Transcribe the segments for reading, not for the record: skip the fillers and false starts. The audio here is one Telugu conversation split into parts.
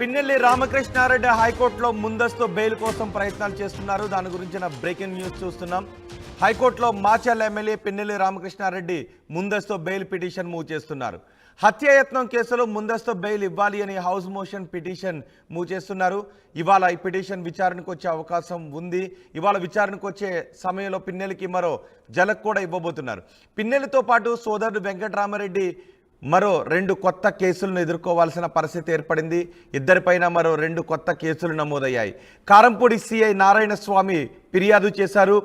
పిన్నెల్లి రామకృష్ణారెడ్డి హైకోర్టులో ముందస్తు బెయిల్ కోసం ప్రయత్నాలు చేస్తున్నారు. దాని గురించిన బ్రేకింగ్ న్యూస్ చూస్తున్నాం. హైకోర్టులో మాచర్ల ఎమ్మెల్యే పిన్నెల్లి రామకృష్ణారెడ్డి ముందస్తు బెయిల్ పిటిషన్ మూవ్ చేస్తున్నారు. హత్యాయత్నం కేసులో ముందస్తు బెయిల్ ఇవ్వాలి అని హౌస్ మోషన్ పిటిషన్ మూవ్ చేస్తున్నారు. ఇవాళ ఈ పిటిషన్ విచారణకు వచ్చే అవకాశం ఉంది. ఇవాళ విచారణకు వచ్చే సమయంలో పిన్నెల్లికి మరో జలక్ కూడా ఇవ్వబోతున్నారు. పిన్నెల్లితో పాటు సోదరుడు వెంకటరామరెడ్డి మరో 2 కొత్త కేసులను ఎదుర్కోవాల్సిన పరిస్థితి ఏర్పడింది. ఇద్దరిపైన మరో 2 కొత్త కేసులు నమోదయ్యాయి. కారంపూడి సిఐ నారాయణ స్వామి ఫిర్యాదు చేశారు.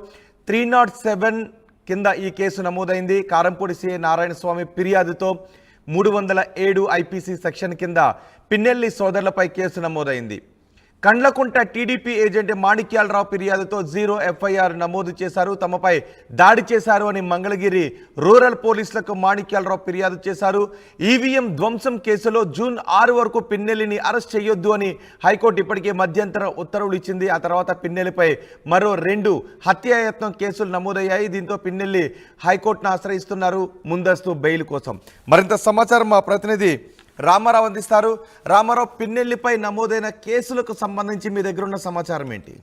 307 కింద ఈ కేసు నమోదైంది. కారంపూడి సిఐ నారాయణ స్వామి ఫిర్యాదుతో 307 ఐపీసీ సెక్షన్ కింద పిన్నెల్లి సోదరులపై కేసు నమోదైంది. కండ్లకుంట టీడీపీ ఏజెంట్ మాణిక్యాలరావు ఫిర్యాదుతో 0 ఎఫ్ఐఆర్ నమోదు చేశారు. తమపై దాడి చేశారు అని మంగళగిరి రూరల్ పోలీసులకు మాణిక్యాలరావు ఫిర్యాదు చేశారు. ఈవీఎం ధ్వంసం కేసులో జూన్ 6 వరకు పిన్నెల్లిని అరెస్ట్ చేయొద్దు అని హైకోర్టు ఇప్పటికే మధ్యంతర ఉత్తర్వులు ఇచ్చింది. ఆ తర్వాత పిన్నెల్లిపై మరో 2 హత్యాయత్నం కేసులు నమోదయ్యాయి. దీంతో పిన్నెల్లి హైకోర్టును ఆశ్రయిస్తున్నారు ముందస్తు బెయిల్ కోసం. మరింత సమాచారం మా ప్రతినిధి రామారావు అందిస్తారు. రామారావు, పిన్నెల్లిపై నమోదైన కేసులకు సంబంధించి మీ దగ్గర ఉన్న సమాచారం ఏంటి?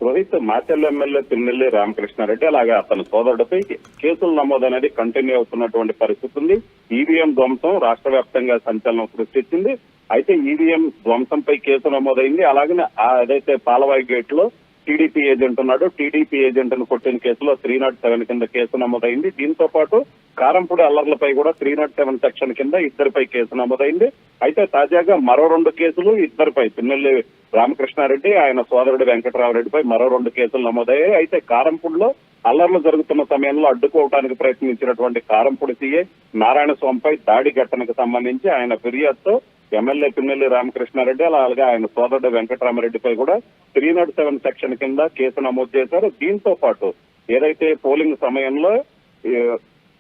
రోహిత్, మాచర్ల ఎమ్మెల్యే పిన్నెల్లి రామకృష్ణారెడ్డి అలాగే అతని సోదరుడిపై కేసులు నమోదనేది కంటిన్యూ అవుతున్నటువంటి పరిస్థితి ఉంది. ఈవీఎం ధ్వంసం రాష్ట్ర వ్యాప్తంగా సంచలనం సృష్టించింది. అయితే ఈవీఎం ధ్వంసంపై కేసు నమోదైంది. అలాగే ఏదైతే పాలవాయి గేట్ లో టీడీపీ ఏజెంట్ ఉన్నాడు, టీడీపీ ఏజెంట్ ను కొట్టిన కేసులో 307 కింద కేసు నమోదైంది. దీంతో పాటు కారంపూడి అల్లర్లపై కూడా 307 సెక్షన్ కింద ఇద్దరిపై కేసు నమోదైంది. అయితే తాజాగా మరో 2 కేసులు ఇద్దరిపై, పిన్నెల్లి రామకృష్ణారెడ్డి ఆయన సోదరుడు వెంకటరామరెడ్డిపై మరో 2 కేసులు నమోదయ్యాయి. అయితే కారంపూడిలో అల్లర్లు జరుగుతున్న సమయంలో అడ్డుకోవడానికి ప్రయత్నించినటువంటి కారంపూడి సీఏ నారాయణ స్వామిపై దాడి ఘటనకు సంబంధించి ఆయన ఫిర్యాదుతో ఎమ్మెల్యే పిన్నెల్లి రామకృష్ణారెడ్డి అలాగే ఆయన సోదరుడు వెంకటరామరెడ్డిపై కూడా 307 సెక్షన్ కింద కేసు నమోదు చేశారు. దీంతో పాటు ఏదైతే పోలింగ్ సమయంలో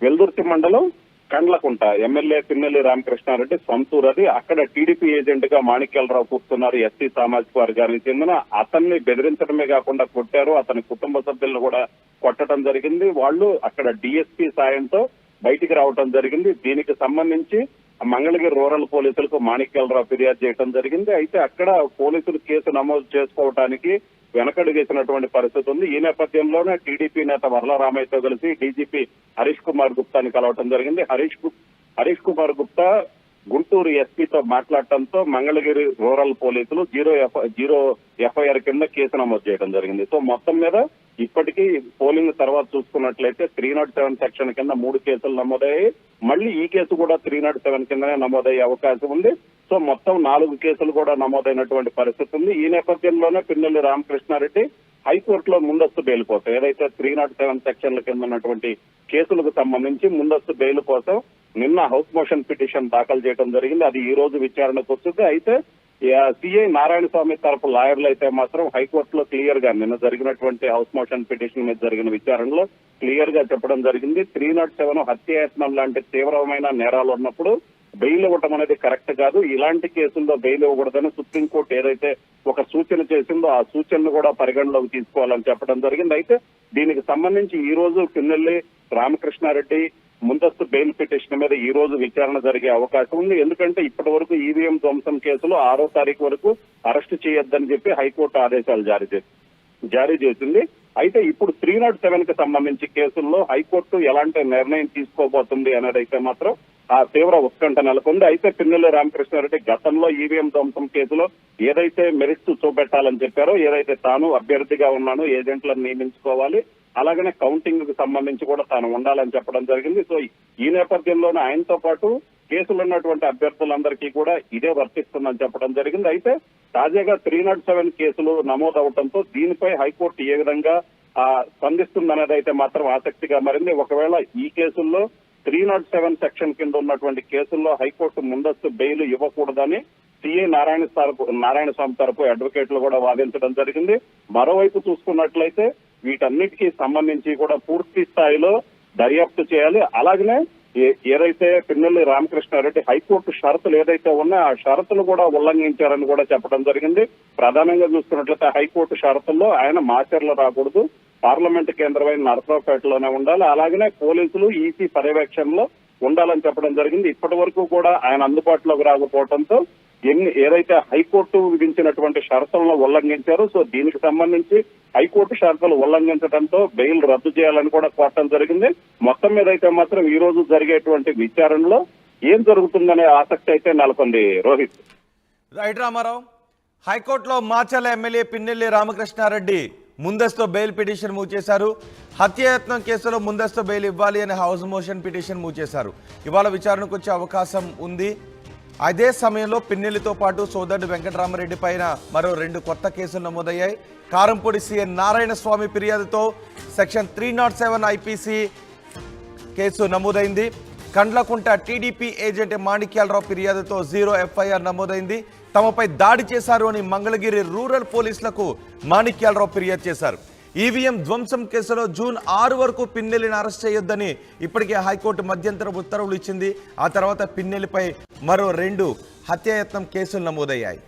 వెల్దుర్తి మండలం కండ్లకుంట ఎమ్మెల్యే పిన్నెల్లి రామకృష్ణారెడ్డి సొంతూరు, అది అక్కడ టీడీపీ ఏజెంట్ గా మాణిక్యాలరావు కూర్చున్నారు. ఎస్సీ సామాజిక వర్గానికి చెందిన అతన్ని బెదిరించడమే కాకుండా కొట్టారు. అతని కుటుంబ సభ్యులను కూడా కొట్టడం జరిగింది. వాళ్ళు అక్కడ డిఎస్పీ సాయంతో బయటికి రావడం జరిగింది. దీనికి సంబంధించి మంగళగిరి రూరల్ పోలీసులకు మాణిక్యాలరావు ఫిర్యాదు చేయడం జరిగింది. అయితే అక్కడ పోలీసులు కేసు నమోదు చేసుకోవడానికి వెనకడుగేసినటువంటి పరిస్థితి ఉంది. ఈ నేపథ్యంలోనే టీడీపీ నేత వరలరామయ్యతో కలిసి డీజీపీ హరీష్ కుమార్ గుప్తాని కలవటం జరిగింది. హరీష్ కుమార్ గుప్తా గుంటూరు ఎస్పీతో మాట్లాడటంతో మంగళగిరి రూరల్ పోలీసులు 0 ఎఫ్ఐఆర్ కింద కేసు నమోదు చేయడం జరిగింది. సో మొత్తం మీద ఇప్పటికీ పోలింగ్ తర్వాత చూసుకున్నట్లయితే 307 సెక్షన్ కింద 3 కేసులు నమోదయ్యాయి. మళ్ళీ ఈ కేసు కూడా 307 కిందనే నమోదయ్యే అవకాశం ఉంది. సో మొత్తం 4 కేసులు కూడా నమోదైనటువంటి పరిస్థితి ఉంది. ఈ నేపథ్యంలోనే పిన్నెల్లి రామకృష్ణారెడ్డి హైకోర్టులో ముందస్తు బెయిల్ కోసం ఏదైతే 307 సెక్షన్ల కింద ఉన్నటువంటి కేసులకు సంబంధించి ముందస్తు బెయిల్ కోసం నిన్న హౌస్ మోషన్ పిటిషన్ దాఖలు చేయడం జరిగింది. అది ఈ రోజు విచారణకు వస్తుంది. అయితే సిఐ నారాయణ స్వామి తరపు లాయర్లు అయితే మాత్రం హైకోర్టులో క్లియర్ గా నిన్న జరిగినటువంటి హౌస్ మోషన్ పిటిషన్ మీద జరిగిన విచారణలో క్లియర్ గా చెప్పడం జరిగింది. 307 హత్యాయత్నం లాంటి తీవ్రమైన నేరాలు ఉన్నప్పుడు బెయిల్ ఇవ్వటం అనేది కరెక్ట్ కాదు. ఇలాంటి కేసుల్లో బెయిల్ ఇవ్వకూడదని సుప్రీంకోర్టు ఏదైతే ఒక సూచన చేసిందో ఆ సూచనను కూడా పరిగణలోకి తీసుకోవాలని చెప్పడం జరిగింది. అయితే దీనికి సంబంధించి ఈ రోజు పిన్నెల్లి రామకృష్ణారెడ్డి ముందస్తు బెయిల్ పిటిషన్ మీద ఈ రోజు విచారణ జరిగే అవకాశం ఉంది. ఎందుకంటే ఇప్పటి వరకు ఈవీఎం ధ్వంసం కేసులో 6వ తారీఖు వరకు అరెస్టు చేయొద్దని చెప్పి హైకోర్టు ఆదేశాలు జారీ చేసింది. అయితే ఇప్పుడు 307 కి సంబంధించి కేసుల్లో హైకోర్టు ఎలాంటి నిర్ణయం తీసుకోబోతుంది అనేది అయితే మాత్రం ఆ తీవ్ర ఉత్కంఠ నెలకొంది. అయితే పిన్నెల్లి రామకృష్ణారెడ్డి గతంలో ఈవీఎం ధ్వంసం కేసులో ఏదైతే మెరిట్స్ చూపెట్టాలని చెప్పారో, ఏదైతే తాను అభ్యర్థిగా ఉన్నానో ఏజెంట్లను నియమించుకోవాలి, అలాగనే కౌంటింగ్ కు సంబంధించి కూడా తాను ఉండాలని చెప్పడం జరిగింది. సో ఈ నేపథ్యంలోనే ఆయనతో పాటు కేసులు ఉన్నటువంటి అభ్యర్థులందరికీ కూడా ఇదే వర్తిస్తుందని చెప్పడం జరిగింది. అయితే తాజాగా 307 కేసులు నమోదవడంతో దీనిపై హైకోర్టు ఏ విధంగా స్పందిస్తుందనేది అయితే మాత్రం ఆసక్తిగా మారింది. ఒకవేళ ఈ కేసుల్లో 307 సెక్షన్ కింద ఉన్నటువంటి కేసుల్లో హైకోర్టు ముందస్తు బెయిల్ ఇవ్వకూడదని సిఐ నారాయణ స్వామి తరపు అడ్వకేట్లు కూడా వాదించడం జరిగింది. మరోవైపు చూసుకున్నట్లయితే వీటన్నిటికీ సంబంధించి కూడా పూర్తి స్థాయిలో దర్యాప్తు చేయాలి. అలాగనే ఏదైతే పిన్నెల్లి రామకృష్ణారెడ్డి హైకోర్టు షరతులు ఏదైతే ఉన్నాయో ఆ షరతులు కూడా ఉల్లంఘించారని కూడా చెప్పడం జరిగింది. ప్రధానంగా చూసుకున్నట్లయితే హైకోర్టు షరతుల్లో ఆయన మాచర్ల రాకూడదు, పార్లమెంట్ కేంద్రమైన నరసరావుపేటలోనే ఉండాలి, అలాగనే పోలీసులు ఈసీ పర్యవేక్షణలో ఉండాలని చెప్పడం జరిగింది. ఇప్పటి వరకు కూడా ఆయన అందుబాటులోకి రాకపోవడంతో ఏదైతే హైకోర్టు విధించినటువంటి షరతులను ఉల్లంఘించారో సో దీనికి సంబంధించి హైకోర్టు షరతులు ఉల్లంఘించడంతో బెయిల్ రద్దు చేయాలని కూడా కోరటం జరిగింది. మొత్తం మీద అయితే మాత్రం ఈ రోజు జరిగేటువంటి విచారణలో ఏం జరుగుతుందనే ఆసక్తి అయితే నెలకొంది. రోహిత్. రైట్ రామారావు, హైకోర్టులో మాచర్ల ఎమ్మెల్యే పిన్నెల్లి రామకృష్ణారెడ్డి ముందస్తు బెయిల్ పిటిషన్ మూవ్ చేశారు. హత్యాయత్నం కేసులో ముందస్తు బెయిల్ ఇవ్వాలి అని హౌస్ మోషన్ పిటిషన్ మూవ్ చేశారు. ఇవాళ విచారణకు వచ్చే అవకాశం ఉంది. అదే సమయంలో పిన్నెల్లితో పాటు సోదరుడు వెంకటరామరెడ్డి పైన మరో 2 కొత్త కేసులు నమోదయ్యాయి. కారంపూడి సీఎన్ నారాయణ స్వామి ఫిర్యాదుతో సెక్షన్ 307 ఐపీసీ కేసు నమోదైంది. కండ్లకుంట టీడీపీ ఏజెంట్ మాణిక్యాలరావు ఫిర్యాదుతో 0 ఎఫ్ఐఆర్ నమోదైంది. తమపై దాడి చేశారు అని మంగళగిరి రూరల్ పోలీసులకు మాణిక్యాలరావు ఫిర్యాదు చేశారు. ఈవీఎం ధ్వంసం కేసులో జూన్ 6 వరకు పిన్నెల్లిని అరెస్ట్ చేయొద్దని ఇప్పటికే హైకోర్టు మధ్యంతర ఉత్తర్వులు ఇచ్చింది. ఆ తర్వాత పిన్నెల్లిపై మరో 2 హత్యాయత్నం కేసులు నమోదయ్యాయి.